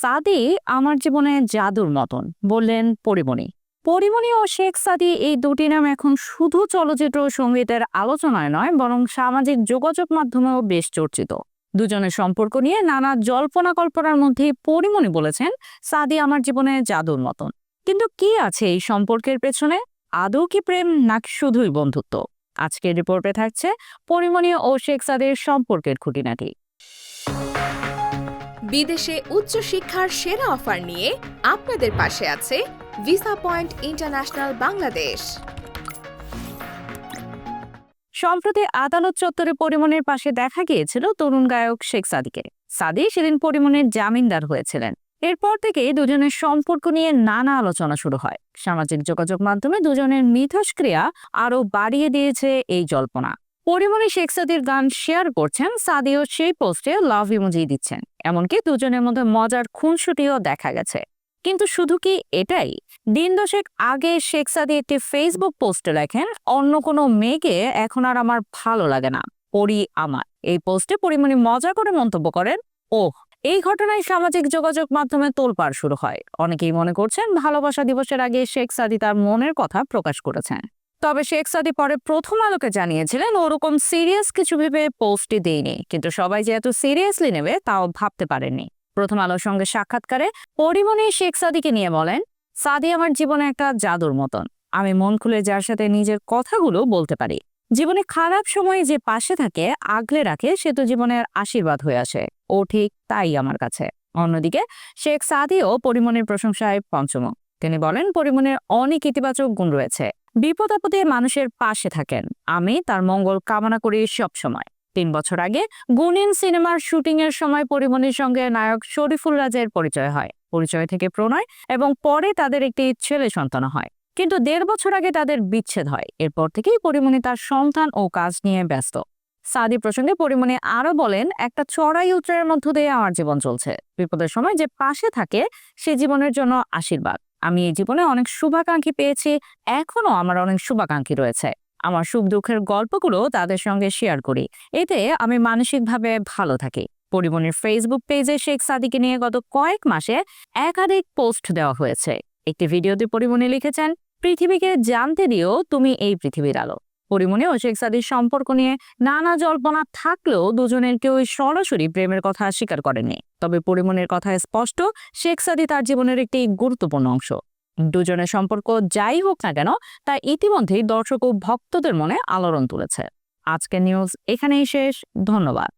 সাদি আমার জীবনে জাদুর মতন, বললেন পরিমণি। পরিমণি ও শেখ সাদি এই দুটি নাম এখন শুধু চলচ্চিত্র ও সঙ্গীতের আলোচনায় নয়, বরং সামাজিক যোগাযোগ মাধ্যমেও বেশ চর্চিত। দুজনের সম্পর্ক নিয়ে নানা জল্পনা কল্পনার মধ্যে পরিমণি বলেছেন, সাদি আমার জীবনে জাদুর মতন। কিন্তু কি আছে এই সম্পর্কের পেছনে? আদৌ কি প্রেম, নাকি শুধুই বন্ধুত্ব? আজকের রিপোর্টে থাকছে পরিমণি ও শেখ সাদির সম্পর্কের খুঁটিনাটি। বিদেশে উচ্চশিক্ষার সেরা অফার নিয়ে আপনাদের পাশে আছে ভিসা পয়েন্ট ইন্টারন্যাশনাল বাংলাদেশ। সম্প্রতি আদালত চত্বরে পরিমণির পাশে দেখা গিয়েছিল তরুণ গায়ক শেখ সাদিকে। সাদি সেদিন পরিমণির জামিনদার হয়েছিলেন। এরপর থেকে দুজনের সম্পর্ক নিয়ে নানা আলোচনা শুরু হয়। সামাজিক যোগাযোগ মাধ্যমে দুজনের মিথস্ক্রিয়া আরো বাড়িয়ে দিয়েছে এই জল্পনা। পরিমণি শেখ সাদির গান শেয়ার করছেন, সাদিও সেই পোস্টে লাভ ইমোজি দিচ্ছেন। এমনকি দুজনের মধ্যে মজার খুনসুটিও দেখা গেছে। কিন্তু শুধু কি এটাই? দিন দশেক আগে শেখ সাদি একটি ফেসবুক পোস্টে লেখেন, অন্য কোনো মেয়েকে এখন আর আমার ভালো লাগে না, পরি আমার। এই পোস্টে পরিমণি মজা করে মন্তব্য করেন, ওহ। এই ঘটনায় সামাজিক যোগাযোগ মাধ্যমে তোলপাড় শুরু হয়। অনেকেই মনে করছেন ভালোবাসা দিবসের আগে শেখ সাদি তার মনের কথা প্রকাশ করেছেন। তবে শেখ সাদি পরে প্রথম আলোকে জানিয়েছিলেন, ওরকম সিরিয়াস কিছু ভেবে পোস্টটি দেয়নি, কিন্তু সবাই যে এত সিরিয়াসলি নেবে তাও ভাবতে পারেননি। প্রথম আলোর সঙ্গে সাক্ষাৎকারে পরিমণি শেখ সাদিকে নিয়ে বলেন, সাদি আমার জীবনে একটা জাদুর মতন। আমি মন খুলে যার সাথে নিজের কথাগুলো বলতে পারি। জীবনে খারাপ সময়ে যে পাশে থাকে, আগলে রাখে, সে তো জীবনের আশীর্বাদ হয়ে আসে। ও ঠিক তাই আমার কাছে। অন্যদিকে শেখ সাদিও পরিমণির প্রশংসায় পঞ্চমুখ। তিনি বলেন, পরিমণির অনেক ইতিবাচক গুণ রয়েছে। বিপদ আপদে মানুষের পাশে থাকেন। আমি তার মঙ্গল কামনা করি সব সময়। 3 বছর আগে গুনিন সিনেমার শুটিং এর সময় পরিমণির সঙ্গে নায়ক শরীফুল রাজের পরিচয় হয়। পরিচয় থেকে প্রণয় এবং পরে তাদের একটি ছেলে সন্তান হয়। কিন্তু 1.5 বছর আগে তাদের বিচ্ছেদ হয়। এরপর থেকেই পরিমণি তার সন্তান ও কাজ নিয়ে ব্যস্ত। সাদি প্রসঙ্গে পরিমণি আরো বলেন, একটা চড়াই উতরাইয়ের মধ্য দিয়ে আমার জীবন চলছে। বিপদের সময় যে পাশে থাকে সে জীবনের জন্য আশীর্বাদ। আমি এই জীবনে অনেক শুভাকাঙ্ক্ষী পেয়েছি, এখনো আমার অনেক শুভাকাঙ্ক্ষী রয়েছে। আমার সুখ দুঃখের গল্পগুলো তাদের সঙ্গে শেয়ার করি, এতে আমি মানসিকভাবে ভালো থাকি। পরিমণির ফেসবুক পেজে শেখ সাদিকে নিয়ে গত কয়েক মাসে একাধিক পোস্ট দেওয়া হয়েছে। একটি ভিডিওতে পরিমণি লিখেছেন, পৃথিবীকে জানতে দিও তুমি এই পৃথিবীর আলো। পরিমণি ও শেখ সাদির সম্পর্ক নিয়ে নানা জল্পনা থাকলেও দুজনের কেউই সরাসরি প্রেমের কথা স্বীকার করেননি। তবে পরিমণির কথায় স্পষ্ট, শেখ সাদি তার জীবনের একটি গুরুত্বপূর্ণ অংশ। দুজনের সম্পর্ক যাই হোক না কেন, তা ইতিমধ্যেই দর্শক ও ভক্তদের মনে আলোড়ন তুলেছে। আজকের নিউজ এখানেই শেষ। ধন্যবাদ।